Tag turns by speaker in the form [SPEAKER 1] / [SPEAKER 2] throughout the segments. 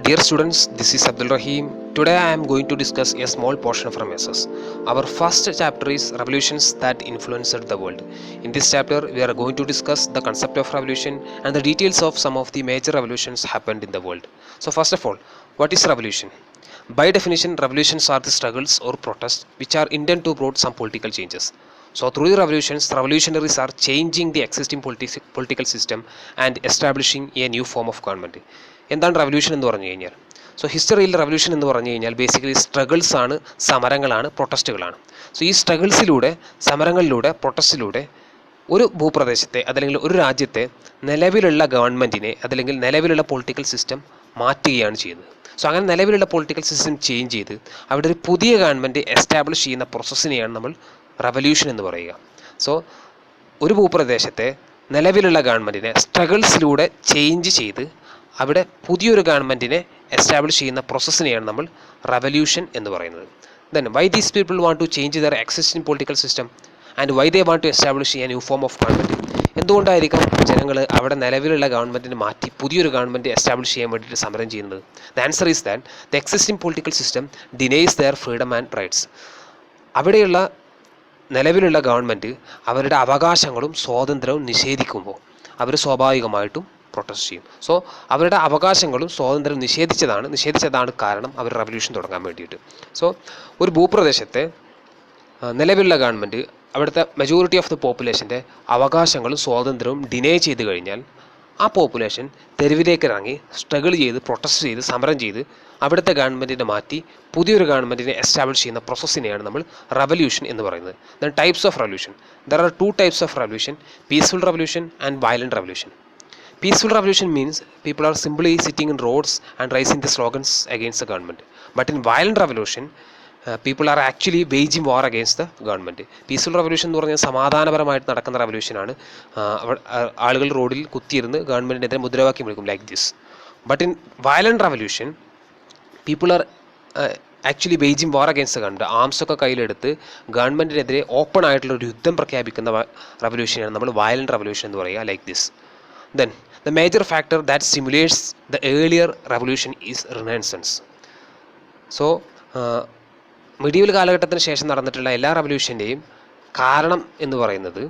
[SPEAKER 1] Dear students, this is Abdul Rahim. Today I am going to discuss a small portion from SS. Our first chapter is Revolutions that Influenced the World. In this chapter, we are going to discuss the concept of revolution and the details of some of the major revolutions happened in the world. So first of all, what is revolution? By definition, revolutions are the struggles or protests which are intended to bring some political changes. So through the revolutions, revolutionaries are changing the existing political system and establishing a new form of government. എന്താണ് revolution എന്ന് പറഞ്ഞു കഴിഞ്ഞാൽ, so ഹിസ്റ്ററിയിൽ revolution എന്ന് പറഞ്ഞു കഴിഞ്ഞാൽ basically struggles ആണ്, സമരങ്ങളാണ്, പ്രൊട്ടസ്റ്റുകളാണ്. So ഈ സ്ട്രഗിൾസിലൂടെ, സമരങ്ങളിലൂടെ, പ്രൊട്ടസ്റ്റിലൂടെ ഒരു ഭൂപ്രദേശത്തെ അതല്ലെങ്കിൽ ഒരു രാജ്യത്തെ നിലവിലുള്ള ഗവൺമെൻറ്റിനെ അതല്ലെങ്കിൽ നിലവിലുള്ള പൊളിറ്റിക്കൽ സിസ്റ്റം മാറ്റുകയാണ് ചെയ്യുന്നത്. സോ അങ്ങനെ നിലവിലുള്ള പൊളിറ്റിക്കൽ സിസ്റ്റം ചേഞ്ച് ചെയ്ത് അവിടെ ഒരു പുതിയ ഗവൺമെൻറ് എസ്റ്റാബ്ലിഷ് ചെയ്യുന്ന പ്രോസസ്സിനെയാണ് നമ്മൾ റവല്യൂഷൻ എന്ന് പറയുക. സോ ഒരു ഭൂപ്രദേശത്തെ നിലവിലുള്ള ഗവൺമെൻറ്റിനെ സ്ട്രഗിൾസിലൂടെ ചേഞ്ച് ചെയ്ത് അവിടെ പുതിയൊരു ഗവൺമെൻറ്റിനെ എസ്റ്റാബ്ലിഷ് ചെയ്യുന്ന പ്രോസസ്സിനെയാണ് നമ്മൾ റവല്യൂഷൻ എന്ന് പറയുന്നത്. Then why these people want to change their existing political system and why they want to establish a new form of government. എന്തുകൊണ്ടായിരിക്കും ജനങ്ങൾ അവിടെ നിലവിലുള്ള ഗവൺമെൻറ്റിനെ മാറ്റി പുതിയൊരു ഗവൺമെൻറ് എസ്റ്റാബ്ലിഷ് ചെയ്യാൻ വേണ്ടിയിട്ട് സമരം ചെയ്യുന്നത്? The answer is that the existing political system denies their freedom and rights. അവിടെയുള്ള നിലവിലുള്ള ഗവൺമെൻറ് അവരുടെ അവകാശങ്ങളും സ്വാതന്ത്ര്യവും നിഷേധിക്കുമ്പോൾ അവർ സ്വാഭാവികമായിട്ടും പ്രൊട്ടസ്റ്റ് ചെയ്യും. സോ അവരുടെ അവകാശങ്ങളും സ്വാതന്ത്ര്യം നിഷേധിച്ചതാണ് കാരണം അവർ റവല്യൂഷൻ തുടങ്ങാൻ വേണ്ടിയിട്ട്. സോ ഒരു ഭൂപ്രദേശത്തെ നിലവിലുള്ള ഗവൺമെൻറ് അവിടുത്തെ മെജോറിറ്റി ഓഫ് ദ പോപ്പുലേഷൻ്റെ അവകാശങ്ങളും സ്വാതന്ത്ര്യവും ഡിനേ ചെയ്ത് കഴിഞ്ഞാൽ ആ പോപ്പുലേഷൻ തെരുവിലേക്ക് ഇറങ്ങി സ്ട്രഗിൾ ചെയ്ത് പ്രൊട്ടസ്റ്റ് ചെയ്ത് സമരം ചെയ്ത് അവിടുത്തെ ഗവൺമെൻറ്റിനെ മാറ്റി പുതിയൊരു ഗവൺമെൻറ്റിനെ എസ്റ്റാബ്ലിഷ് ചെയ്യുന്ന പ്രോസസ്സിനെയാണ് നമ്മൾ റവല്യൂഷൻ എന്ന് പറയുന്നത്. Then types of revolution. There are 2 types of revolution: peaceful revolution and violent revolution. Peaceful revolution means people are simply sitting in roads and raising the slogans against the government. But in violent revolution, people are actually waging war against the government. Peaceful revolution എന്ന് പറഞ്ഞാൽ സമാധാനപരമായിട്ട് നടക്കുന്ന റവല്യൂഷനാണ്. ആളുകൾ റോഡിൽ കുത്തിയിരുന്ന് ഗവൺമെൻറ്റിനെതിരെ മുദ്രാവാക്യം വിളിക്കും like this. But in violent revolution people are actually waging war against the government. ആംസൊക്കെ കയ്യിലെടുത്ത് ഗവൺമെൻറ്റിനെതിരെ ഓപ്പൺ ആയിട്ടുള്ള ഒരു യുദ്ധം പ്രഖ്യാപിക്കുന്ന റവല്യൂഷനാണ് നമ്മൾ വയലൻറ്റ് റവല്യൂഷൻ എന്ന് പറയുക like this. Then the major factor that stimulates the earlier revolution is Renaissance. So medieval കാലഘട്ടത്തിന് ശേഷം നടന്നിട്ടുള്ള എല്ലാ റവല്യൂഷൻ്റെയും കാരണം എന്ന് പറയുന്നത്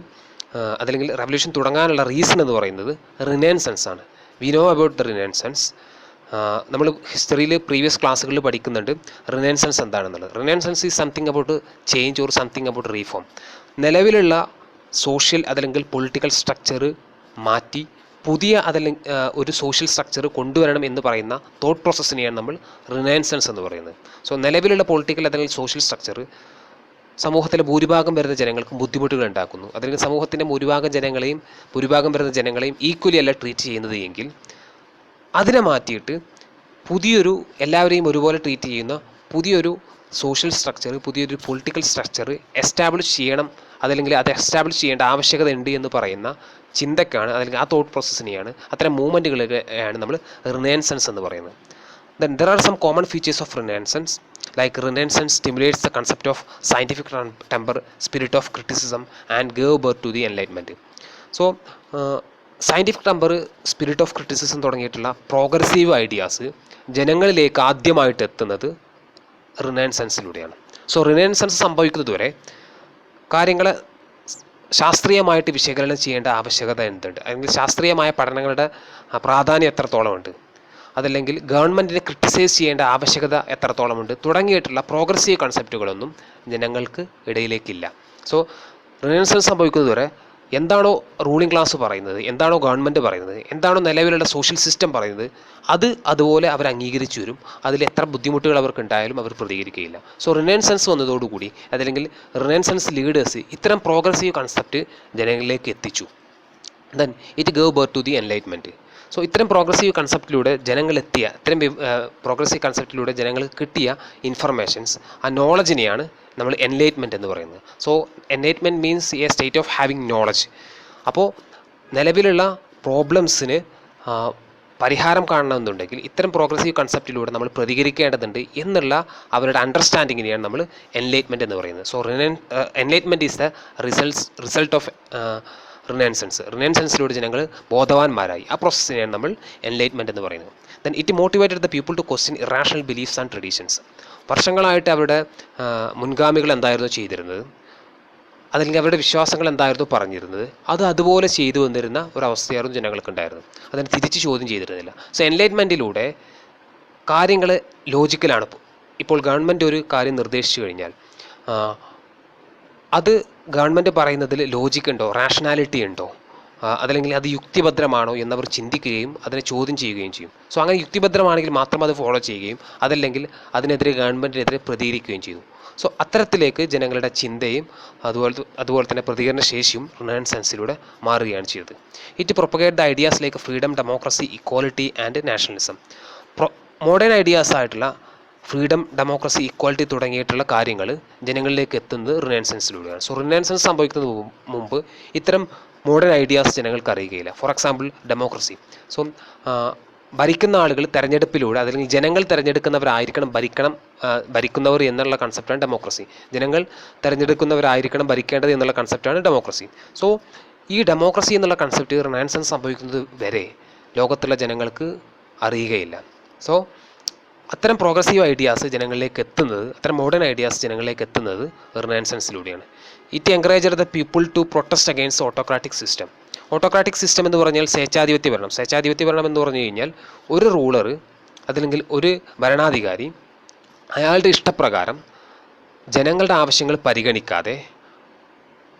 [SPEAKER 1] അതല്ലെങ്കിൽ റവല്യൂഷൻ തുടങ്ങാനുള്ള റീസൺ എന്ന് പറയുന്നത് റിനൈസൻസ് ആണ്. We know about the renaissance. നമ്മൾ ഹിസ്റ്ററിയിൽ പ്രീവിയസ് ക്ലാസ്സുകളിൽ പഠിക്കുന്നുണ്ട് റിനൈസൻസ് എന്താണെന്നുള്ളത്. Renaissance is something about change or something about reform. നിലവിലുള്ള സോഷ്യൽ അതല്ലെങ്കിൽ പൊളിറ്റിക്കൽ സ്ട്രക്ചർ മാറ്റി പുതിയ അതല്ലെങ്കിൽ ഒരു സോഷ്യൽ സ്ട്രക്ചർ കൊണ്ടുവരണം എന്ന് പറയുന്ന തോട്ട് പ്രോസസ്സിനെയാണ് നമ്മൾ റിനൈസൻസ് എന്ന് പറയുന്നത്. സോ നിലവിലുള്ള പൊളിറ്റിക്കൽ അല്ലെങ്കിൽ സോഷ്യൽ സ്ട്രക്ചർ സമൂഹത്തിലെ ഭൂരിഭാഗം വരുന്ന ജനങ്ങൾക്ക് ബുദ്ധിമുട്ടുകൾ ഉണ്ടാക്കുന്നു. അല്ലെങ്കിൽ സമൂഹത്തിൻ്റെ ഭൂരിഭാഗം വരുന്ന ജനങ്ങളെയും ഈക്വലി അല്ല ട്രീറ്റ് ചെയ്യുന്നത് എങ്കിൽ അതിനെ മാറ്റിയിട്ട് പുതിയൊരു എല്ലാവരെയും ഒരുപോലെ ട്രീറ്റ് ചെയ്യുന്ന പുതിയൊരു സോഷ്യൽ സ്ട്രക്ചർ, പുതിയൊരു പൊളിറ്റിക്കൽ സ്ട്രക്ചർ എസ്റ്റാബ്ലിഷ് ചെയ്യണം, അതല്ലെങ്കിൽ അത് എസ്റ്റാബ്ലിഷ് ചെയ്യേണ്ട ആവശ്യകത ഉണ്ട് എന്ന് പറയുന്ന ചിന്തക്കാണ് അല്ലെങ്കിൽ ആ തോട്ട് പ്രോസസ്സിനെയാണ്, അത്തരം മൂവ്മെൻറ്റുകളെയാണ് നമ്മൾ റിനൈസൻസ് എന്ന് പറയുന്നത്. Then there are some common features of renaissance. Like renaissance stimulates the concept of scientific temper, spirit of criticism and gave birth to the enlightenment. So scientific temper, spirit of criticism തുടങ്ങിയിട്ടുള്ള progressive ideas ജനങ്ങളിലേക്ക് ആദ്യമായിട്ട് എത്തുന്നത് റിനൈസൻസിലൂടെയാണ്. So renaissance സംഭവിക്കുന്നതുവരെ കാര്യങ്ങളെ ശാസ്ത്രീയമായിട്ട് വിശകലനം ചെയ്യേണ്ട ആവശ്യകത എന്തുണ്ട്, അല്ലെങ്കിൽ ശാസ്ത്രീയമായ പഠനങ്ങളുടെ പ്രാധാന്യം എത്രത്തോളമുണ്ട്, അതല്ലെങ്കിൽ ഗവൺമെൻറ്റിനെ ക്രിട്ടിസൈസ് ചെയ്യേണ്ട ആവശ്യകത എത്രത്തോളമുണ്ട് തുടങ്ങിയിട്ടുള്ള പ്രോഗ്രസീവ് കൺസെപ്റ്റുകളൊന്നും ജനങ്ങൾക്ക് ഇടയിലേക്കില്ല. സോ റിനൈസൻസ് സംഭവിക്കുന്നതുവരെ എന്താണോ റൂളിംഗ് ക്ലാസ് പറയുന്നത്, എന്താണോ ഗവൺമെൻറ് പറയുന്നത്, എന്താണോ നിലവിലുള്ള സോഷ്യൽ സിസ്റ്റം പറയുന്നത് അതുപോലെ അവർ അംഗീകരിച്ചു വരും. അതിൽ എത്ര ബുദ്ധിമുട്ടുകൾ അവർക്ക് ഉണ്ടായാലും അവർ പ്രതികരിക്കുകയില്ല. സോ റിനൈസൻസ് വന്നതോടുകൂടി അതല്ലെങ്കിൽ റിനൈസൻസ് ലീഡേഴ്സ് ഇത്തരം പ്രോഗ്രസീവ് കൺസെപ്റ്റ് ജനങ്ങളിലേക്ക് എത്തിച്ചു. Then it gave birth to the enlightenment. So ഇത്തരം പ്രോഗ്രസീവ് കൺസെപ്റ്റിലൂടെ പ്രോഗ്രസീവ് കൺസെപ്റ്റിലൂടെ ജനങ്ങൾക്ക് കിട്ടിയ ഇൻഫർമേഷൻസ്, ആ നോളജിനെയാണ് നമ്മൾ എൻലൈറ്റ്മെൻറ്റ് എന്ന് പറയുന്നത്. So enlightenment means a state of having knowledge. അപ്പോൾ നിലവിലുള്ള പ്രോബ്ലംസിന് പരിഹാരം കാണണമെന്നുണ്ടെങ്കിൽ ഇത്തരം പ്രോഗ്രസീവ് കൺസെപ്റ്റിലൂടെ നമ്മൾ പ്രതികരിക്കേണ്ടതുണ്ട് എന്നുള്ള അവരുടെ അണ്ടർസ്റ്റാൻഡിങ്ങിനെയാണ് നമ്മൾ എൻലൈറ്റ്മെൻറ്റ് എന്ന് പറയുന്നത്. So enlightenment is the result of റിനൈസൻസിലൂടെ ജനങ്ങൾ ബോധവാന്മാരായി. ആ പ്രോസസ്സിനെയാണ് നമ്മൾ എൻലൈറ്റ്മെൻറ്റ് എന്ന് പറയുന്നത്. Then it motivated the people to question irrational beliefs and traditions. വർഷങ്ങളായിട്ട് അവരുടെ മുൻഗാമികൾ എന്തായിരുന്നു ചെയ്തിരുന്നത്, അതല്ലെങ്കിൽ അവരുടെ വിശ്വാസങ്ങൾ എന്തായിരുന്നു പറഞ്ഞിരുന്നത്, അത് അതുപോലെ ചെയ്തു വന്നിരുന്ന ഒരവസ്ഥയായിരുന്നു ജനങ്ങൾക്കുണ്ടായിരുന്നത്. അതിനെ തിരിച്ച് ചോദ്യം ചെയ്തിരുന്നില്ല. സോ എൻലൈറ്റ്മെൻറ്റിലൂടെ കാര്യങ്ങൾ ലോജിക്കലാണ്. ഇപ്പോൾ ഗവൺമെൻറ് ഒരു കാര്യം നിർദ്ദേശിച്ചു കഴിഞ്ഞാൽ അത് ഗവൺമെൻറ് പറയുന്നതിൽ ലോജിക്ക് ഉണ്ടോ, റാഷണാലിറ്റി ഉണ്ടോ, അതല്ലെങ്കിൽ അത് യുക്തിഭദ്രമാണോ എന്നവർ ചിന്തിക്കുകയും അതിനെ ചോദ്യം ചെയ്യുകയും ചെയ്യും. സോ അങ്ങനെ യുക്തിഭദ്രമാണെങ്കിൽ മാത്രം അത് ഫോളോ ചെയ്യുകയും അതല്ലെങ്കിൽ അതിനെതിരെ ഗവൺമെൻറ്റിനെതിരെ പ്രതികരിക്കുകയും ചെയ്തു. സോ അത്തരത്തിലേക്ക് ജനങ്ങളുടെ ചിന്തയും അതുപോലെ തന്നെ പ്രതികരണ ശേഷിയും റിനൈസൻസിലൂടെ മാറുകയാണ് ചെയ്തത്. It propagate the ideas like freedom, democracy, equality and nationalism. Modern ideas ആയിട്ടുള്ള ഫ്രീഡം, ഡെമോക്രസി, ഇക്വാലിറ്റി തുടങ്ങിയിട്ടുള്ള കാര്യങ്ങൾ ജനങ്ങളിലേക്ക് എത്തുന്നത് റിനൈസൻസിലൂടെയാണ്. സോ റിനൈസൻസ് സംഭവിക്കുന്നതിന് മുമ്പ് ഇത്തരം മോഡേൺ ഐഡിയാസ് ജനങ്ങൾക്ക് അറിയുകയില്ല. For example democracy. സോ ഭരിക്കുന്ന ആളുകൾ തെരഞ്ഞെടുപ്പിലൂടെ അല്ലെങ്കിൽ ജനങ്ങൾ തിരഞ്ഞെടുക്കുന്നവരായിരിക്കണം ഭരിക്കുന്നവർ എന്നുള്ള കൺസെപ്റ്റാണ് ഡെമോക്രസി. ജനങ്ങൾ തിരഞ്ഞെടുക്കുന്നവരായിരിക്കണം ഭരിക്കേണ്ടത് എന്നുള്ള കൺസെപ്റ്റാണ് ഡെമോക്രസി. സോ ഈ ഡെമോക്രസി എന്നുള്ള കൺസെപ്റ്റ് റിനൈസൻസ് സംഭവിക്കുന്നത് വരെ ലോകത്തുള്ള ജനങ്ങൾക്ക് അറിയുകയില്ല. സോ അത്തരം പ്രോഗ്രസീവ് ഐഡിയാസ് ജനങ്ങളിലേക്ക് എത്തുന്നത്, അത്തരം മോഡേൺ ഐഡിയാസ് ജനങ്ങളിലേക്ക് എത്തുന്നത് റിനൈസൻസിലൂടെയാണ്. It encouraged the people to protest against autocratic system. Autocratic system എന്ന് പറഞ്ഞാൽ സ്വേച്ഛാധിപത്യ ഭരണം. സ്വേച്ഛാധിപത്യ ഭരണം എന്ന് പറഞ്ഞു കഴിഞ്ഞാൽ ഒരു റൂളർ അതല്ലെങ്കിൽ ഒരു ഭരണാധികാരി അയാളുടെ ഇഷ്ടപ്രകാരം ജനങ്ങളുടെ ആവശ്യങ്ങൾ പരിഗണിക്കാതെ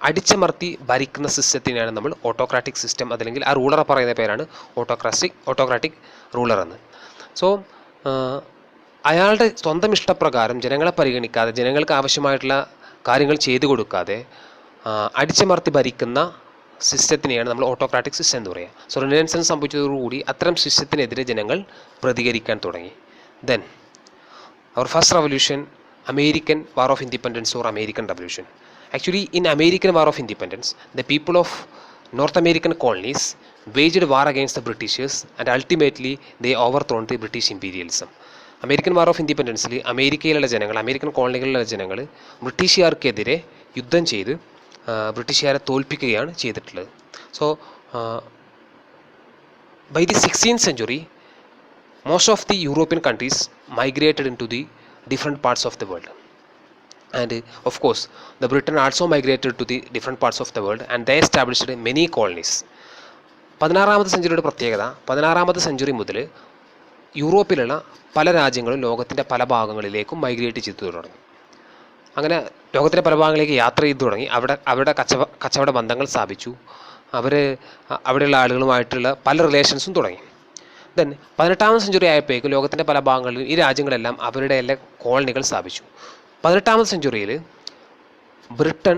[SPEAKER 1] അടിച്ചമർത്തി ഭരിക്കുന്ന സിസ്റ്റത്തിനെയാണ് നമ്മൾ ഓട്ടോക്രാറ്റിക് സിസ്റ്റം, അതല്ലെങ്കിൽ ആ റൂളറെ പറയുന്ന പേരാണ് ഓട്ടോക്രാറ്റിക് റൂളർ എന്ന്. സോ അയാളുടെ സ്വന്തം ഇഷ്ടപ്രകാരം ജനങ്ങളെ പരിഗണിക്കാതെ ജനങ്ങൾക്ക് ആവശ്യമായിട്ടുള്ള കാര്യങ്ങൾ ചെയ്തു കൊടുക്കാതെ അടിച്ചമർത്തി ഭരിക്കുന്ന സിസ്റ്റത്തിനെയാണ് നമ്മൾ ഓട്ടോക്രാറ്റിക് സിസ്റ്റം എന്ന് പറയുക. സോ റിനൈസൻസ് സംഭവിച്ചതോടുകൂടി അത്തരം സിസ്റ്റത്തിനെതിരെ ജനങ്ങൾ പ്രതികരിക്കാൻ തുടങ്ങി. ദെൻ അവർ first revolution, American war of independence or American revolution. Actually, in American War of Independence, the people of North American colonies waged war against the Britishers and ultimately they overthrown the British imperialism. American war of ഇൻഡിപെൻഡൻസിൽ അമേരിക്കയിലുള്ള ജനങ്ങൾ, American കോളനികളിലുള്ള ജനങ്ങൾ ബ്രിട്ടീഷുകാർക്കെതിരെ യുദ്ധം ചെയ്ത് ബ്രിട്ടീഷുകാരെ തോൽപ്പിക്കുകയാണ് ചെയ്തിട്ടുള്ളത്. So by the 16th century, most of the European countries migrated into the different parts of the world. And of course, the Britain also migrated to the different parts of the world and they established many colonies. 16th സെഞ്ചുറിയുടെ പ്രത്യേകത, 16th century മുതൽ യൂറോപ്പിലുള്ള പല രാജ്യങ്ങളും ലോകത്തിൻ്റെ പല ഭാഗങ്ങളിലേക്കും migrate ചെയ്തു തുടങ്ങി. അങ്ങനെ ലോകത്തിൻ്റെ പല ഭാഗങ്ങളിലേക്ക് യാത്ര ചെയ്തു തുടങ്ങി. അവിടെ കച്ചവട ബന്ധങ്ങൾ സ്ഥാപിച്ചു. അവിടെയുള്ള ആളുകളുമായിട്ടുള്ള പല റിലേഷൻസും തുടങ്ങി. ദെൻ 18th സെഞ്ചുറി ആയപ്പോഴേക്കും ലോകത്തിൻ്റെ പല ഭാഗങ്ങളിലും ഈ രാജ്യങ്ങളെല്ലാം അവരുടെ എല്ലാ കോളനികൾ സ്ഥാപിച്ചു. 18th സെഞ്ചുറിയിൽ ബ്രിട്ടൻ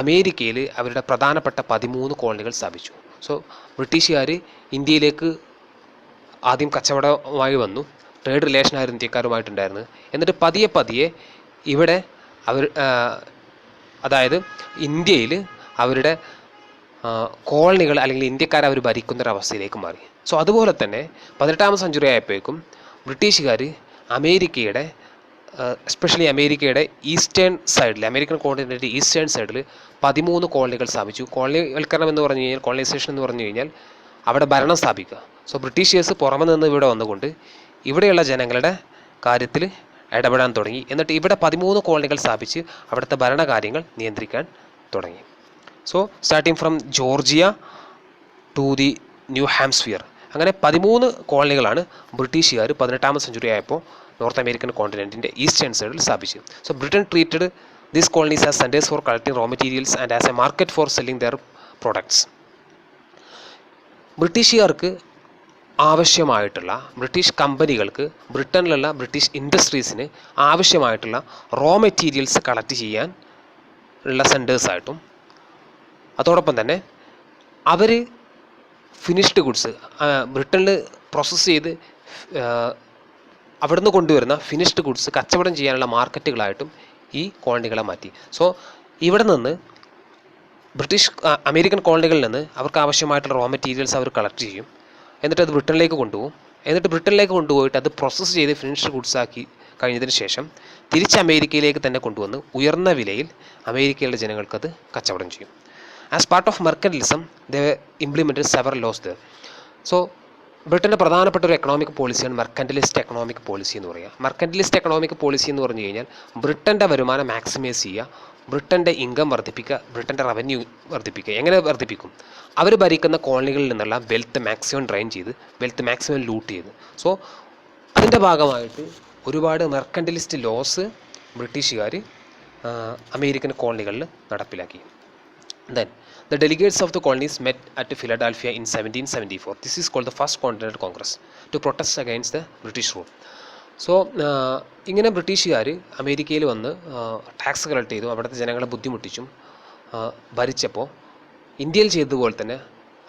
[SPEAKER 1] അമേരിക്കയിൽ അവരുടെ പ്രധാനപ്പെട്ട 13 കോളനികൾ സ്ഥാപിച്ചു. സോ ബ്രിട്ടീഷുകാർ ഇന്ത്യയിലേക്ക് ആദ്യം കച്ചവടമായി വന്നു, ട്രേഡ് റിലേഷനായിരുന്നു ഇന്ത്യക്കാരുമായിട്ടുണ്ടായിരുന്നത്. എന്നിട്ട് പതിയെ ഇവിടെ അതായത് ഇന്ത്യയിൽ അവരുടെ കോളനികൾ അല്ലെങ്കിൽ ഇന്ത്യക്കാരെ അവർ ഭരിക്കുന്നൊരവസ്ഥയിലേക്ക് മാറി. സോ അതുപോലെ തന്നെ 18th സെഞ്ചുറി ആയപ്പോഴേക്കും ബ്രിട്ടീഷുകാർ അമേരിക്കയുടെ എസ്പെഷ്യലി അമേരിക്കയുടെ ഈസ്റ്റേൺ സൈഡിൽ, അമേരിക്കൻ കോണ്ടിനെൻ്റ് ഈസ്റ്റേൺ സൈഡിൽ 13 കോളനികൾ സ്ഥാപിച്ചു. കോളനിവൽക്കരണം എന്ന് പറഞ്ഞു കഴിഞ്ഞാൽ, കോളനൈസേഷൻ എന്ന് പറഞ്ഞു കഴിഞ്ഞാൽ അവിടെ ഭരണം സ്ഥാപിക്കുക. സോ ബ്രിട്ടീഷേഴ്സ് പുറമെ നിന്ന് ഇവിടെ വന്നുകൊണ്ട് ഇവിടെയുള്ള ജനങ്ങളുടെ കാര്യത്തിൽ ഇടപെടാൻ തുടങ്ങി. എന്നിട്ട് ഇവിടെ 13 കോളനികൾ സ്ഥാപിച്ച് അവിടുത്തെ ഭരണകാര്യങ്ങൾ നിയന്ത്രിക്കാൻ തുടങ്ങി. So starting from Georgia to the New Hampshire, അങ്ങനെ 13 കോളനികളാണ് ബ്രിട്ടീഷുകാർ 18th സെഞ്ചുറി ആയപ്പോൾ നോർത്ത് അമേരിക്കൻ കോണ്ടിനെൻറ്റിൻ്റെ ഈസ്റ്റേൺ സൈഡിൽ സ്ഥാപിച്ചു. So Britain treated these colonies as centres for collecting raw materials and as a market for selling their products. ബ്രിട്ടീഷുകാർക്ക് ആവശ്യമായിട്ടുള്ള, British കമ്പനികൾക്ക്, ബ്രിട്ടനിലുള്ള British ഇൻഡസ്ട്രീസിന് ആവശ്യമായിട്ടുള്ള raw materials collect ചെയ്യാൻ ഉള്ള സെൻറ്റേഴ്സായിട്ടും, അതോടൊപ്പം തന്നെ അവർ ഫിനിഷ്ഡ് ഗുഡ്സ് ബ്രിട്ടനിൽ പ്രോസസ്സ് ചെയ്ത് അവിടുന്ന് കൊണ്ടുവരുന്ന ഫിനിഷ്ഡ് ഗുഡ്സ് കച്ചവടം ചെയ്യാനുള്ള മാർക്കറ്റുകളായിട്ടും ഈ കോളനികളെ മാറ്റി. സോ ഇവിടെ നിന്ന് അമേരിക്കൻ കോളനികളിൽ നിന്ന് അവർക്ക് ആവശ്യമായിട്ടുള്ള റോ മെറ്റീരിയൽസ് അവർ കളക്ട് ചെയ്യും. എന്നിട്ട് അത് ബ്രിട്ടനിലേക്ക് കൊണ്ടുപോകും. എന്നിട്ട് ബ്രിട്ടനിലേക്ക് കൊണ്ടുപോയിട്ട് അത് പ്രോസസ്സ് ചെയ്ത് ഫിനിഷ്ഡ് ഗുഡ്സ് ആക്കി കഴിഞ്ഞതിന് ശേഷം തിരിച്ച് അമേരിക്കയിലേക്ക് തന്നെ കൊണ്ടുവന്ന് ഉയർന്ന വിലയിൽ അമേരിക്കയിലെ ജനങ്ങൾക്കത് കച്ചവടം ചെയ്യും. As part of mercantilism they implemented several laws there. So ബ്രിട്ടൻ്റെ പ്രധാനപ്പെട്ട ഒരു എക്കണോമിക് പോളിസിയാണ് മെർക്കൻറ്റലിസ്റ്റ് എക്കണോമിക് പോളിസി എന്ന് പറയുക. മെർക്കൻറ്റലിസ്റ്റ് എക്കണോമിക് പോളിസി എന്ന് പറഞ്ഞു കഴിഞ്ഞാൽ ബ്രിട്ടൻ്റെ വരുമാനം മാക്സിമൈസ് ചെയ്യുക, ബ്രിട്ടൻ്റെ ഇൻകം വർദ്ധിപ്പിക്കുക, ബ്രിട്ടൻ്റെ റവന്യൂ വർദ്ധിപ്പിക്കുക. എങ്ങനെ വർദ്ധിപ്പിക്കും? അവർ ഭരിക്കുന്ന കോളനികളിൽ നിന്നുള്ള വെൽത്ത് മാക്സിമം ഡ്രെയിൻ ചെയ്ത്, വെൽത്ത് മാക്സിമം ലൂട്ട് ചെയ്ത്. സോ അതിൻ്റെ ഭാഗമായിട്ട് ഒരുപാട് മെർക്കൻറ്റലിസ്റ്റ് ലോസ് ബ്രിട്ടീഷുകാർ അമേരിക്കൻ കോളനികളിൽ നടപ്പിലാക്കി. Then the delegates of the colonies met at Philadelphia in 1774. This is called the First Continental Congress to protest against the British rule. So ഇങ്ങനെ ബ്രിട്ടീഷുകാർ അമേരിക്കയിൽ വന്ന് ടാക്സ് കളക്ട് ചെയ്തു, അവിടുത്തെ ജനങ്ങളെ ബുദ്ധിമുട്ടിച്ചും ഭരിച്ചപ്പോൾ ഇന്ത്യയിൽ ചെയ്തതുപോലെ തന്നെ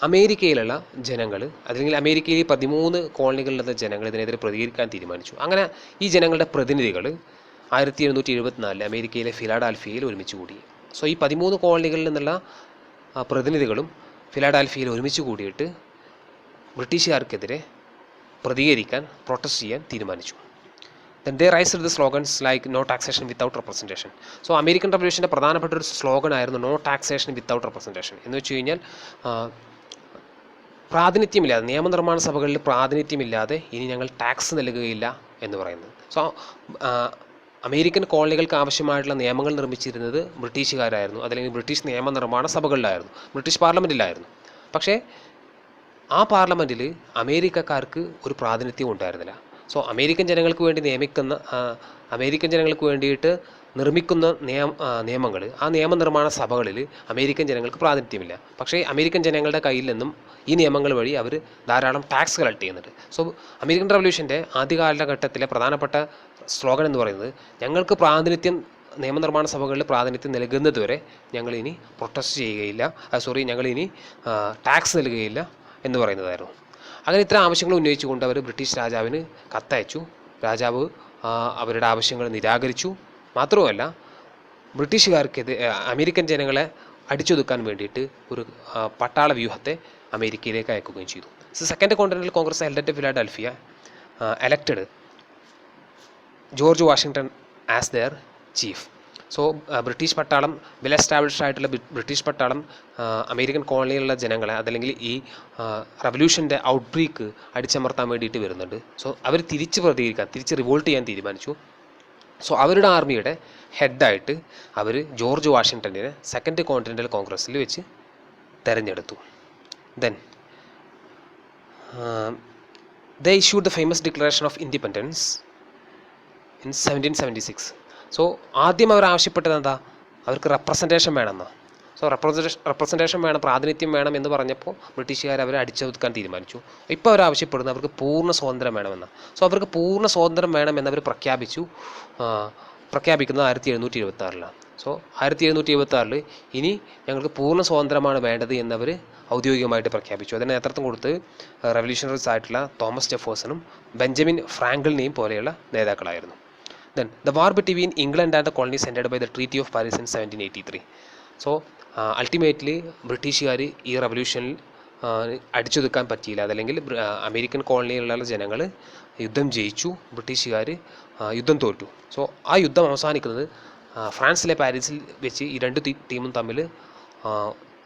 [SPEAKER 1] അമേരിക്കയിലുള്ള ജനങ്ങൾ, അല്ലെങ്കിൽ അമേരിക്കയിൽ 13 കോളനികളിലുള്ള ജനങ്ങൾ ഇതിനെതിരെ പ്രതികരിക്കാൻ തീരുമാനിച്ചു. അങ്ങനെ ഈ ജനങ്ങളുടെ പ്രതിനിധികൾ 1774 അമേരിക്കയിലെ ഫിലാഡൽഫിയയിൽ ഒരുമിച്ച് കൂടി. സോ ഈ 13 കോളനികളിൽ നിന്നുള്ള പ്രതിനിധികളും ഫിലാഡൽഫിയയിൽ ഒരുമിച്ച് കൂടിയിട്ട് ബ്രിട്ടീഷുകാർക്കെതിരെ പ്രതികരിക്കാൻ, പ്രൊട്ടസ്റ്റ് ചെയ്യാൻ തീരുമാനിച്ചു. Then they raised the slogans like no taxation without representation. So American റവല്യൂഷൻ്റെ പ്രധാനപ്പെട്ട ഒരു സ്ലോഗൻ ആയിരുന്നു നോ ടാക്സേഷൻ വിത്തൗട്ട് റെപ്രസെൻറ്റേഷൻ. എന്ന് വെച്ച് കഴിഞ്ഞാൽ പ്രാതിനിധ്യമില്ലാതെ, നിയമനിർമ്മാണ സഭകളിൽ പ്രാതിനിധ്യമില്ലാതെ ഇനി ഞങ്ങൾ ടാക്സ് നൽകുകയില്ല എന്ന് പറയുന്നത്. സോ അമേരിക്കൻ കോളനികൾക്ക് ആവശ്യമായിട്ടുള്ള നിയമങ്ങൾ നിർമ്മിച്ചിരുന്നത് ബ്രിട്ടീഷുകാരായിരുന്നു, അതല്ലെങ്കിൽ ബ്രിട്ടീഷ് നിയമനിർമ്മാണ സഭകളിലായിരുന്നു, ബ്രിട്ടീഷ് പാർലമെൻറ്റിലായിരുന്നു. പക്ഷേ ആ പാർലമെൻറ്റിൽ അമേരിക്കക്കാർക്ക് ഒരു പ്രാതിനിധ്യം ഉണ്ടായിരുന്നില്ല. സോ അമേരിക്കൻ ജനങ്ങൾക്ക് വേണ്ടി അമേരിക്കൻ ജനങ്ങൾക്ക് വേണ്ടിയിട്ട് നിർമ്മിക്കുന്ന നിയമങ്ങൾ, ആ നിയമനിർമ്മാണ സഭകളിൽ അമേരിക്കൻ ജനങ്ങൾക്ക് പ്രാതിനിധ്യമില്ല. പക്ഷേ അമേരിക്കൻ ജനങ്ങളുടെ കയ്യിൽ നിന്നും ഈ നിയമങ്ങൾ വഴി അവർ ധാരാളം ടാക്സ് കളക്ട് ചെയ്യുന്നുണ്ട്. സോ അമേരിക്കൻ റവല്യൂഷൻ്റെ ആദ്യകാലഘട്ടത്തിലെ പ്രധാനപ്പെട്ട സ്ലോഗൻ എന്ന് പറയുന്നത് ഞങ്ങൾക്ക് പ്രാതിനിധ്യം, നിയമനിർമ്മാണ സഭകളിൽ പ്രാതിനിധ്യം നൽകുന്നതുവരെ ഞങ്ങളിനി പ്രൊട്ടസ്റ്റ് ചെയ്യുകയില്ല, ഞങ്ങളിനി ടാക്സ് നൽകുകയില്ല എന്ന് പറയുന്നതായിരുന്നു. അങ്ങനെ ഇത്തരം ആവശ്യങ്ങൾ ഉന്നയിച്ചുകൊണ്ട് അവർ ബ്രിട്ടീഷ് രാജാവിന് കത്തയച്ചു. രാജാവ് അവരുടെ ആവശ്യങ്ങൾ നിരാകരിച്ചു. മാത്രവുമല്ല അമേരിക്കൻ ജനങ്ങളെ അടിച്ചൊതുക്കാൻ വേണ്ടിയിട്ട് ഒരു പട്ടാള വ്യൂഹത്തെ അമേരിക്കയിലേക്ക് അയക്കുകയും ചെയ്തു. Second continental Congress held at Philadelphia elected George Washington as there chief. So British പട്ടാളം, വെൽ എസ്റ്റാബ്ലിഷ്ഡ് ആയിട്ടുള്ള ബ്രിട്ടീഷ് പട്ടാളം അമേരിക്കൻ കോളനിയിലുള്ള ജനങ്ങളെ, അതല്ലെങ്കിൽ ഈ റവല്യൂഷൻ്റെ ഔട്ട്ബ്രേക്ക് അടിച്ചമർത്താൻ വേണ്ടിയിട്ട് വരുന്നുണ്ട്. സോ അവർ തിരിച്ച് റിവോൾട്ട് ചെയ്യാൻ തീരുമാനിച്ചു. സോ അവരുടെ ആർമിയുടെ ഹെഡായിട്ട് അവർ ജോർജ് വാഷിങ്ടണിനെ സെക്കൻഡ് കോണ്ടിനെൻ്റൽ കോൺഗ്രസ്സിൽ വെച്ച് തിരഞ്ഞെടുത്തു. Then they issued the famous Declaration of Independence in 1776. So ആദ്യം അവർ ആവശ്യപ്പെട്ടത് എന്താ? അവർക്ക് റെപ്രസെൻറ്റേഷൻ വേണമെന്നാണ്. സോ റെപ്രസെൻറ്റേഷൻ വേണം, പ്രാതിനിധ്യം വേണം എന്ന് പറഞ്ഞപ്പോൾ ബ്രിട്ടീഷുകാർ അവരെ അടിച്ചൊതുക്കാൻ തീരുമാനിച്ചു. ഇപ്പോൾ അവർ ആവശ്യപ്പെടുന്നത് അവർക്ക് പൂർണ്ണ സ്വാതന്ത്ര്യം വേണമെന്നാണ്. സോ അവർക്ക് പൂർണ്ണ സ്വാതന്ത്ര്യം വേണമെന്നവർ പ്രഖ്യാപിക്കുന്നത് 1776. സോ 1776 ഇനി ഞങ്ങൾക്ക് പൂർണ്ണ സ്വാതന്ത്ര്യമാണ് വേണ്ടത് എന്നവർ ഔദ്യോഗികമായിട്ട് പ്രഖ്യാപിച്ചു. അതിന് നേതൃത്വം കൊടുത്ത് റവല്യൂഷണറീസ് ആയിട്ടുള്ള തോമസ് ജെഫേഴ്സണും ബെഞ്ചമിൻ ഫ്രാങ്ക്ലിനെയും പോലെയുള്ള നേതാക്കളായിരുന്നു. Then the war between England and the colonies ended by the treaty of Paris in 1783. So ultimately ബ്രിട്ടീഷുകാർ ഈ റവല്യൂഷനിൽ അടിച്ചൊതുക്കാൻ പറ്റിയില്ല, അതല്ലെങ്കിൽ അമേരിക്കൻ കോളനിയിലുള്ള ജനങ്ങൾ യുദ്ധം ജയിച്ചു, ബ്രിട്ടീഷുകാർ യുദ്ധം തോറ്റു. സോ ആ യുദ്ധം അവസാനിക്കുന്നത് ഫ്രാൻസിലെ പാരീസിൽ വെച്ച് ഈ രണ്ട് ടീമും തമ്മിൽ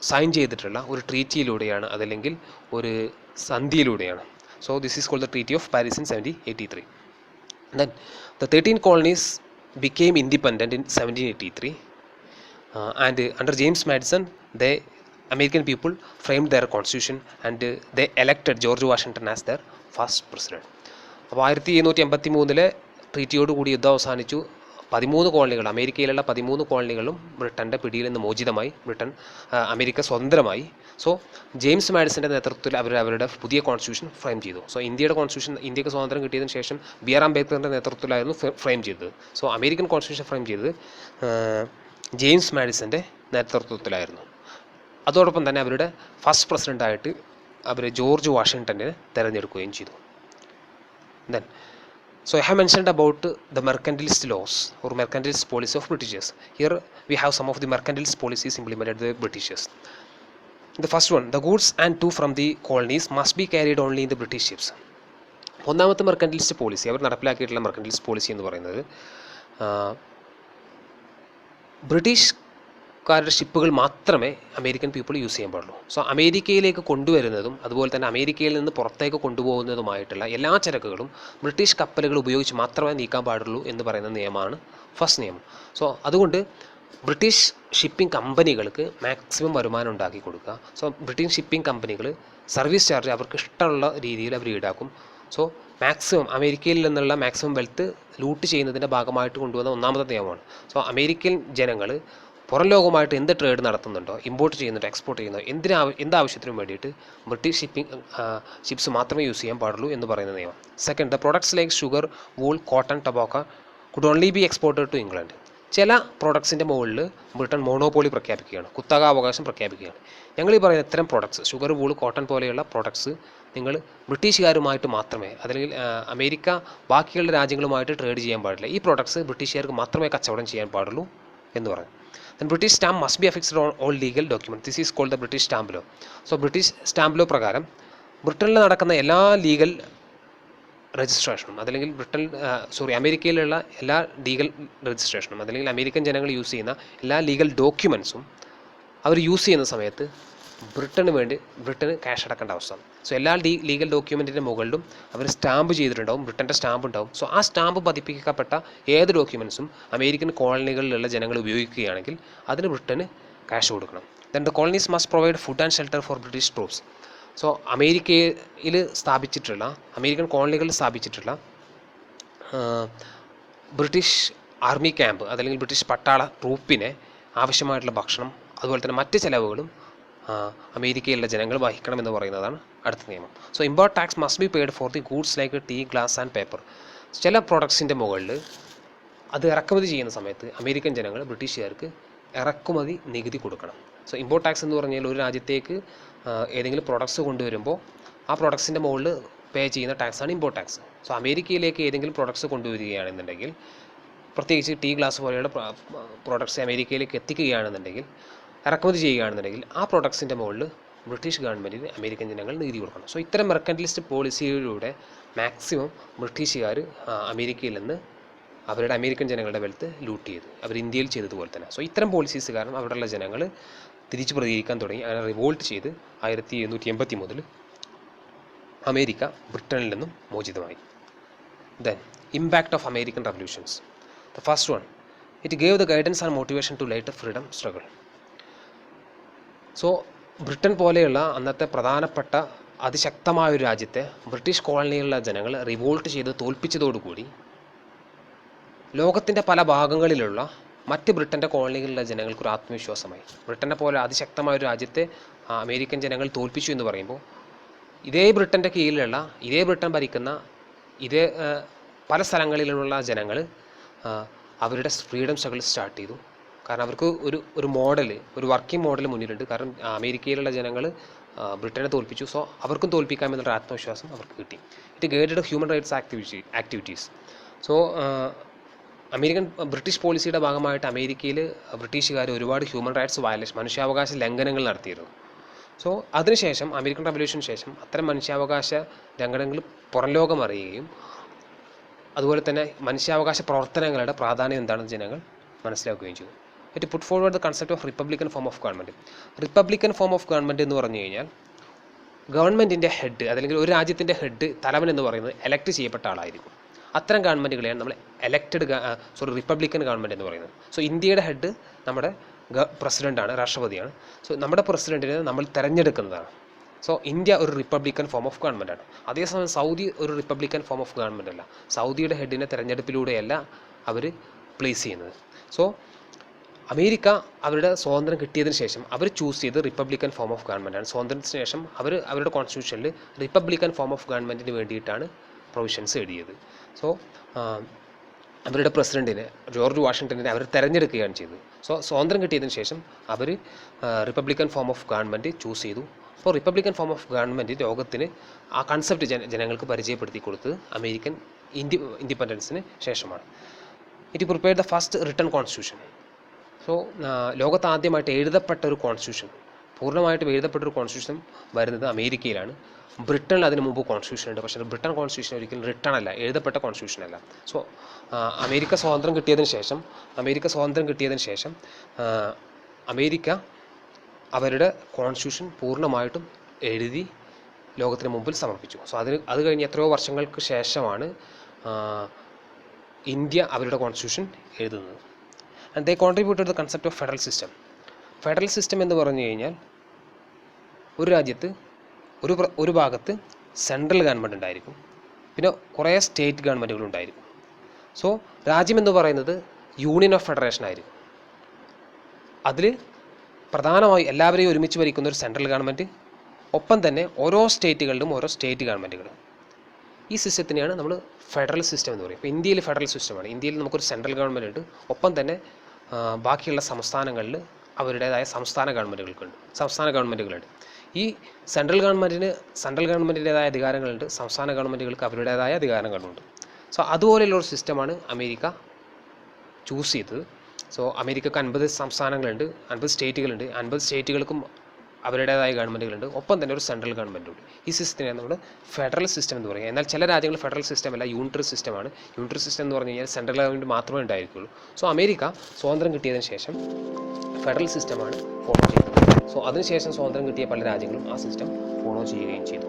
[SPEAKER 1] സൈൻ ചെയ്തിട്ടുള്ള ഒരു ട്രീറ്റിയിലൂടെയാണ്, അതല്ലെങ്കിൽ ഒരു സന്ധിയിലൂടെയാണ്. So this is called the treaty of Paris in 1783. Then the 13 colonies became independent in 1783 and under James Madison the American people framed their constitution and they elected George Washington as their first president. അപ്പോൾ 1783 ട്രീറ്റിയോടുകൂടി യുദ്ധം അവസാനിച്ചു. 13 കോളനികൾ, അമേരിക്കയിലുള്ള 13 കോളനികളും ബ്രിട്ടൻ്റെ പിടിയിൽ നിന്ന് മോചിതമായി, America സ്വതന്ത്രമായി. So James മാഡിസൻ്റെ നേതൃത്വത്തിൽ അവരുടെ പുതിയ കോൺസ്റ്റിറ്റ്യൂഷൻ ഫ്രെയിം ചെയ്തു. സോ ഇന്ത്യക്ക് സ്വാതന്ത്ര്യം കിട്ടിയതിന് ശേഷം ബി ആർ അംബേദ്കറിൻ്റെ നേതൃത്വത്തിലായിരുന്നു ഫ്രെയിം ചെയ്തത്. സോ അമേരിക്കൻ കോൺസ്റ്റിറ്റ്യൂഷൻ ഫ്രെയിം ചെയ്തത് ജെയിംസ് മാഡിസൻ്റെ നേതൃത്വത്തിലായിരുന്നു. അതോടൊപ്പം തന്നെ അവരുടെ ഫസ്റ്റ് പ്രസിഡൻ്റായിട്ട് അവർ ജോർജ് വാഷിങ്ടനെ തിരഞ്ഞെടുക്കുകയും ചെയ്തു. Then So I have mentioned about the mercantilist laws or mercantilist policy of Britishers. Here we have some of the mercantilist policies implemented by the Britishers. The first one, the goods and too from the colonies must be carried only in the British ships. ഒന്നാമത്തെ മെർക്കൻറ്റിലിസ്റ്റ് policy, അവർ നടപ്പിലാക്കിയിട്ടുള്ള മെർക്കൻറ്റിലിസ്റ്റ് policy എന്ന് പറയുന്നത് British കാരുടെ ഷിപ്പുകൾ മാത്രമേ American people use ചെയ്യാൻ പാടുള്ളൂ. So അമേരിക്കയിലേക്ക് കൊണ്ടുവരുന്നതും അതുപോലെ തന്നെ അമേരിക്കയിൽ നിന്ന് പുറത്തേക്ക് കൊണ്ടുപോകുന്നതുമായിട്ടുള്ള എല്ലാ ചരക്കുകളും ബ്രിട്ടീഷ് കപ്പലുകൾ ഉപയോഗിച്ച് മാത്രമേ നീക്കാൻ പാടുള്ളൂ എന്ന് പറയുന്ന നിയമമാണ് ഫസ്റ്റ് നിയമം. സോ അതുകൊണ്ട് ബ്രിട്ടീഷ് ഷിപ്പിംഗ് കമ്പനികൾക്ക് മാക്സിമം വരുമാനം ഉണ്ടാക്കി കൊടുക്കുക. സോ ബ്രിട്ടീഷ് ഷിപ്പിംഗ് കമ്പനികൾ സർവീസ് ചാർജ് അവർക്ക് ഇഷ്ടമുള്ള രീതിയിൽ അവർ ഈടാക്കും. സോ മാക്സിമം അമേരിക്കയിൽ നിന്നുള്ള മാക്സിമം വെൽത്ത് ലൂട്ട് ചെയ്യുന്നതിൻ്റെ ഭാഗമായിട്ട് കൊണ്ടുവന്ന ഒന്നാമത്തെ നിയമമാണ്. സോ അമേരിക്കൻ ജനങ്ങൾ പുറം ലോകമായിട്ട് എന്ത് ട്രേഡ് നടത്തുന്നുണ്ടോ, ഇമ്പോർട്ട് ചെയ്യുന്നുണ്ടോ, എക്സ്പോർട്ട് ചെയ്യുന്നോ, എന്താവശ്യത്തിനും വേണ്ടിയിട്ട് ബ്രിട്ടീഷ് ഷിപ്സ് മാത്രമേ യൂസ് ചെയ്യാൻ പാടുള്ളൂ എന്ന് പറയുന്ന നിയമം. Second, the products like sugar, wool, cotton, tobacco could only be exported to England. ചില പ്രോഡക്ട്സിൻ്റെ മുകളിൽ ബ്രിട്ടൻ മോണോപോളി പ്രഖ്യാപിക്കുകയാണ്, കുത്തകാവകാശം പ്രഖ്യാപിക്കുകയാണ്. ഞങ്ങൾ ഈ പറയുന്ന ഇത്തരം പ്രോഡക്ട്സ്, ഷുഗർ, വൂൾ, കോട്ടൺ പോലെയുള്ള പ്രോഡക്ട്സ് നിങ്ങൾ ബ്രിട്ടീഷുകാരുമായിട്ട് മാത്രമേ, അല്ലെങ്കിൽ അമേരിക്ക ബാക്കിയുള്ള രാജ്യങ്ങളുമായിട്ട് ട്രേഡ് ചെയ്യാൻ പാടില്ല. ഈ പ്രോഡക്ട്സ് ബ്രിട്ടീഷുകാർക്ക് മാത്രമേ കച്ചവടം ചെയ്യാൻ പാടുള്ളൂ എന്ന് പറഞ്ഞു. Then British stamp must be affixed on all legal documents. This is called the British Stamp Law. So British Stamp Law പ്രകാരം ബ്രിട്ടനിൽ നടക്കുന്ന എല്ലാ ലീഗൽ രജിസ്ട്രേഷനും, അതല്ലെങ്കിൽ അമേരിക്കയിലുള്ള എല്ലാ ലീഗൽ രജിസ്ട്രേഷനും, അതല്ലെങ്കിൽ അമേരിക്കൻ ജനങ്ങൾ യൂസ് ചെയ്യുന്ന എല്ലാ ലീഗൽ ഡോക്യുമെൻസും അവർ യൂസ് ചെയ്യുന്ന സമയത്ത് ബ്രിട്ടന് ക്യാഷ് അടക്കേണ്ട അവസ്ഥ. സോ എല്ലാ ലീഗൽ ഡോക്യുമെൻറ്റിൻ്റെ മുകളിലും അവർ സ്റ്റാമ്പ് ചെയ്തിട്ടുണ്ടാവും, ബ്രിട്ടൻ്റെ സ്റ്റാമ്പ് ഉണ്ടാവും. സോ ആ സ്റ്റാമ്പ് പതിപ്പിക്കപ്പെട്ട ഏത് ഡോക്യുമെൻസും അമേരിക്കൻ കോളനികളിലുള്ള ജനങ്ങൾ ഉപയോഗിക്കുകയാണെങ്കിൽ അതിന് ബ്രിട്ടന് ക്യാഷ് കൊടുക്കണം. Then the colonies must provide food and shelter for British troops. So American കോളനികളിൽ സ്ഥാപിച്ചിട്ടുള്ള ബ്രിട്ടീഷ് ആർമി ക്യാമ്പ്, അതല്ലെങ്കിൽ ബ്രിട്ടീഷ് പട്ടാള ട്രൂപ്പിനെ ആവശ്യമായിട്ടുള്ള ഭക്ഷണം അതുപോലെ തന്നെ മറ്റ് ചിലവുകളും അമേരിക്കയിലുള്ള ജനങ്ങൾ വഹിക്കണമെന്ന് പറയുന്നതാണ് അടുത്ത നിയമം. So import tax must be paid for the goods like tea, glass and paper. ചില പ്രോഡക്ട്സിൻ്റെ മുകളിൽ അത് ഇറക്കുമതി ചെയ്യുന്ന സമയത്ത് അമേരിക്കൻ ജനങ്ങൾ ബ്രിട്ടീഷുകാർക്ക് ഇറക്കുമതി നികുതി കൊടുക്കണം. സോ ഇമ്പോർട്ട് ടാക്സ് എന്ന് പറഞ്ഞാൽ ഒരു രാജ്യത്തേക്ക് ഏതെങ്കിലും പ്രോഡക്ട്സ് കൊണ്ടുവരുമ്പോൾ ആ പ്രോഡക്ട്സിൻ്റെ മുകളിൽ പേ ചെയ്യുന്ന ടാക്സാണ് ഇമ്പോർട്ട് ടാക്സ്. സോ അമേരിക്കയിലേക്ക് ഏതെങ്കിലും പ്രോഡക്ട്സ് കൊണ്ടുവരികയാണെന്നുണ്ടെങ്കിൽ, പ്രത്യേകിച്ച് ടീ, ഗ്ലാസ് പോലെയുള്ള പ്രോഡക്ട്സ് അമേരിക്കയിലേക്ക് എത്തിക്കുകയാണെന്നുണ്ടെങ്കിൽ, ഇറക്കുമതി ചെയ്യുകയാണെന്നുണ്ടെങ്കിൽ ആ പ്രോഡക്ട്സിൻ്റെ മുകളിൽ ബ്രിട്ടീഷ് ഗവൺമെൻറ്റിന് അമേരിക്കൻ ജനങ്ങൾ നികുതി കൊടുക്കണം. സോ ഇത്തരം മെർക്കൻറ്റലിസ്റ്റ് പോളിസിയിലൂടെ മാക്സിമം ബ്രിട്ടീഷുകാർ അമേരിക്കയിൽ നിന്ന് അവരുടെ അമേരിക്കൻ ജനങ്ങളുടെ വെൽത്ത് ലൂട്ട് ചെയ്തു, അവർ ഇന്ത്യയിൽ ചെയ്തതുപോലെ തന്നെ. സോ ഇത്തരം പോളിസീസ് കാരണം അവിടെയുള്ള ജനങ്ങൾ തിരിച്ചു പ്രതികരിക്കാൻ തുടങ്ങി. അങ്ങനെ റിവോൾട്ട് ചെയ്ത് 1780 മുതൽ അമേരിക്ക ബ്രിട്ടനിൽ നിന്നും മോചിതമായി. Then impact of American revolutions. The first one, it gave the guidance and motivation to later freedom struggle. So Britain പോലെയുള്ള അന്നത്തെ പ്രധാനപ്പെട്ട അതിശക്തമായൊരു രാജ്യത്തെ ബ്രിട്ടീഷ് കോളനിയിലുള്ള ജനങ്ങൾ റിവോൾട്ട് ചെയ്ത് തോൽപ്പിച്ചതോടുകൂടി ലോകത്തിൻ്റെ പല ഭാഗങ്ങളിലുള്ള മറ്റ് ബ്രിട്ടൻ്റെ കോളനികളിലുള്ള ജനങ്ങൾക്കൊരു ആത്മവിശ്വാസമായി. ബ്രിട്ടനെ പോലെ അതിശക്തമായൊരു രാജ്യത്തെ അമേരിക്കൻ ജനങ്ങൾ തോൽപ്പിച്ചു എന്ന് പറയുമ്പോൾ ഇതേ ബ്രിട്ടൻ്റെ കീഴിലുള്ള, ഇതേ ബ്രിട്ടൻ ഭരിക്കുന്ന പല സ്ഥലങ്ങളിലുള്ള ജനങ്ങൾ അവരുടെ ഫ്രീഡം സ്ട്രഗിൾ സ്റ്റാർട്ട് ചെയ്തു. കാരണം അവർക്ക് ഒരു വർക്കിംഗ് മോഡൽ മുന്നിലുണ്ട്. കാരണം അമേരിക്കയിലുള്ള ജനങ്ങൾ ബ്രിട്ടനെ തോൽപ്പിച്ചു. സോ അവർക്കും തോൽപ്പിക്കാമെന്നുള്ള ആത്മവിശ്വാസം അവർക്ക് കിട്ടി. It guided human rights activities. So British പോളിസിയുടെ ഭാഗമായിട്ട് അമേരിക്കയിൽ ബ്രിട്ടീഷുകാർ ഒരുപാട് ഹ്യൂമൻ റൈറ്റ്സ് വയലേഷൻ, മനുഷ്യാവകാശ ലംഘനങ്ങൾ നടത്തിയിരുന്നു. സോ അതിനുശേഷം അമേരിക്കൻ റവല്യൂഷന് ശേഷം അത്തരം മനുഷ്യാവകാശ ലംഘനങ്ങൾ പുറം ലോകം അറിയുകയും അതുപോലെ തന്നെ മനുഷ്യാവകാശ പ്രവർത്തനങ്ങളുടെ പ്രാധാന്യം എന്താണെന്ന് ജനങ്ങൾ മനസ്സിലാക്കുകയും ചെയ്തു. It put forward the concept of Republican form of government. Republican form of government എന്ന് പറഞ്ഞു കഴിഞ്ഞാൽ ഗവൺമെൻറ്റിൻ്റെ ഹെഡ്, അല്ലെങ്കിൽ ഒരു രാജ്യത്തിൻ്റെ ഹെഡ്, തലവൻ എന്ന് പറയുന്നത് എലക്ട് ചെയ്യപ്പെട്ട ആളായിരിക്കും. അത്തരം ഗവൺമെൻറ്റുകളെയാണ് നമ്മൾ റിപ്പബ്ലിക്കൻ ഗവൺമെൻറ് എന്ന് പറയുന്നത്. സോ ഇന്ത്യയുടെ ഹെഡ് നമ്മുടെ പ്രസിഡൻ്റാണ്, രാഷ്ട്രപതിയാണ്. സോ നമ്മുടെ പ്രസിഡൻറ്റിനെ നമ്മൾ തിരഞ്ഞെടുക്കുന്നതാണ്. സോ ഇന്ത്യ ഒരു റിപ്പബ്ലിക്കൻ ഫോം ഓഫ് ഗവൺമെൻറ്റാണ്. അതേസമയം സൗദി ഒരു റിപ്പബ്ലിക്കൻ ഫോം ഓഫ് ഗവൺമെൻറ് അല്ല. സൗദിയുടെ ഹെഡിനെ തിരഞ്ഞെടുപ്പിലൂടെയല്ല അവർ പ്ലേസ് ചെയ്യുന്നത്. സോ അമേരിക്ക അവരുടെ സ്വാതന്ത്ര്യം കിട്ടിയതിന് ശേഷം അവർ ചൂസ് ചെയ്ത് റിപ്പബ്ലിക്കൻ ഫോം ഓഫ് ഗവൺമെൻറ്റാണ്. സ്വാതന്ത്ര്യത്തിന് ശേഷം അവരുടെ കോൺസ്റ്റിറ്റ്യൂഷനിൽ റിപ്പബ്ലിക്കൻ ഫോം ഓഫ് ഗവൺമെൻറ്റിന് വേണ്ടിയിട്ടാണ് പ്രൊവിഷൻസ് എഴുതിയത്. സോ അവരുടെ പ്രസിഡൻറ്റിനെ, ജോർജ് വാഷിങ്ടണിനെ അവർ തിരഞ്ഞെടുക്കുകയാണ് ചെയ്തത്. സോ സ്വാതന്ത്ര്യം കിട്ടിയതിന് ശേഷം അവർ republican form of government choose ചെയ്തു. അപ്പോൾ റിപ്പബ്ലിക്കൻ ഫോം ഓഫ് ഗവൺമെൻറ് ലോകത്തിന് ആ കൺസെപ്റ്റ് ജനങ്ങൾക്ക് പരിചയപ്പെടുത്തി കൊടുത്തത് അമേരിക്കൻ ഇൻഡിപെൻഡൻസിന് ശേഷമാണ്. It prepared the first written constitution. So ലോകത്ത് ആദ്യമായിട്ട് എഴുതപ്പെട്ട ഒരു കോൺസ്റ്റിറ്റ്യൂഷൻ, പൂർണ്ണമായിട്ടും എഴുതപ്പെട്ട ഒരു കോൺസ്റ്റിറ്റ്യൂഷൻ വരുന്നത് അമേരിക്കയിലാണ്. ബ്രിട്ടനിൽ അതിന് മുമ്പ് കോൺസ്റ്റിറ്റ്യൂഷൻ ഉണ്ട്. പക്ഷേ ബ്രിട്ടൻ കോൺസ്റ്റിറ്റ്യൂഷൻ ഒരിക്കലും റിട്ടൺ അല്ല, എഴുതപ്പെട്ട കോൺസ്റ്റിറ്റ്യൂഷൻ അല്ല. സോ അമേരിക്ക സ്വാതന്ത്ര്യം കിട്ടിയതിന് ശേഷം അമേരിക്ക അവരുടെ കോൺസ്റ്റിറ്റ്യൂഷൻ പൂർണ്ണമായിട്ടും എഴുതി ലോകത്തിന് മുമ്പിൽ സമർപ്പിച്ചു. സോ അത് കഴിഞ്ഞ് എത്രയോ വർഷങ്ങൾക്ക് ശേഷമാണ് ഇന്ത്യ അവരുടെ കോൺസ്റ്റിറ്റ്യൂഷൻ എഴുതുന്നത്. And they contributed the concept of federal system. Federal system എന്ന് പറഞ്ഞു കഴിഞ്ഞാൽ ഒരു രാജ്യത്ത് ഒരു ഭാഗത്ത് സെൻട്രൽ ഗവൺമെൻറ് ഉണ്ടായിരിക്കും, പിന്നെ കുറേ സ്റ്റേറ്റ് ഗവൺമെൻറ്റുകൾ ഉണ്ടായിരിക്കും. സോ രാജ്യം എന്ന് പറയുന്നത് യൂണിയൻ ഓഫ് ഫെഡറേഷൻ ആയിരിക്കും. അതിൽ പ്രധാനമായും എല്ലാവരെയും ഒരുമിച്ച് ഭരിക്കുന്ന ഒരു സെൻട്രൽ ഗവൺമെൻറ്, ഒപ്പം തന്നെ ഓരോ സ്റ്റേറ്റുകളിലും ഓരോ സ്റ്റേറ്റ് ഗവൺമെൻറ്റുകൾ. ഈ സിസ്റ്റത്തിനെയാണ് നമ്മൾ ഫെഡറൽ സിസ്റ്റം എന്ന് പറയും. ഇപ്പോൾ ഇന്ത്യയിൽ ഫെഡറൽ സിസ്റ്റമാണ്. ഇന്ത്യയിൽ നമുക്കൊരു സെൻട്രൽ ഗവൺമെൻറ് ഉണ്ട്, ഒപ്പം തന്നെ ബാക്കിയുള്ള സംസ്ഥാനങ്ങളിൽ അവരുടേതായ സംസ്ഥാന ഗവൺമെൻറ്റുകളുണ്ട്. ഈ സെൻട്രൽ ഗവൺമെൻറ്റിൻ്റേതായ അധികാരങ്ങളുണ്ട്, സംസ്ഥാന ഗവൺമെൻറ്റുകൾക്ക് അവരുടേതായ അധികാരങ്ങളുണ്ട്. സോ അതുപോലെയുള്ള ഒരു സിസ്റ്റമാണ് അമേരിക്ക ചൂസ് ചെയ്തത്. സോ അമേരിക്കക്ക് 50 സംസ്ഥാനങ്ങളുണ്ട്, 50 സ്റ്റേറ്റുകളുണ്ട്. 50 സ്റ്റേറ്റുകൾക്കും അവരുടേതായ ഗവൺമെൻറ്റുകളുണ്ട്, ഒപ്പം തന്നെ ഒരു സെൻട്രൽ ഗവൺമെൻറ്റുണ്ട്. ഈ സിസ്റ്റത്തിനെയാണ് നമ്മൾ ഫെഡറൽ സിസ്റ്റം എന്ന് പറയുക. എന്നാൽ ചില രാജ്യങ്ങൾ ഫെഡറൽ സിസ്റ്റം അല്ല, യൂണിറ്ററി സിസ്റ്റമാണ്. യൂണിറ്ററി സിസ്റ്റം എന്ന് പറഞ്ഞു കഴിഞ്ഞാൽ സെൻട്രൽ ഗവൺമെൻറ് മാത്രമേ ഉണ്ടായിരിക്കുള്ളൂ. സോ അമേരിക്ക സ്വാതന്ത്ര്യം കിട്ടിയതിന് ശേഷം ഫെഡറൽ സിസ്റ്റമാണ് ഫോളോ ചെയ്തത്. സോ അതിനുശേഷം സ്വാതന്ത്ര്യം കിട്ടിയ പല രാജ്യങ്ങളും ആ സിസ്റ്റം ഫോളോ ചെയ്യുകയും ചെയ്തു.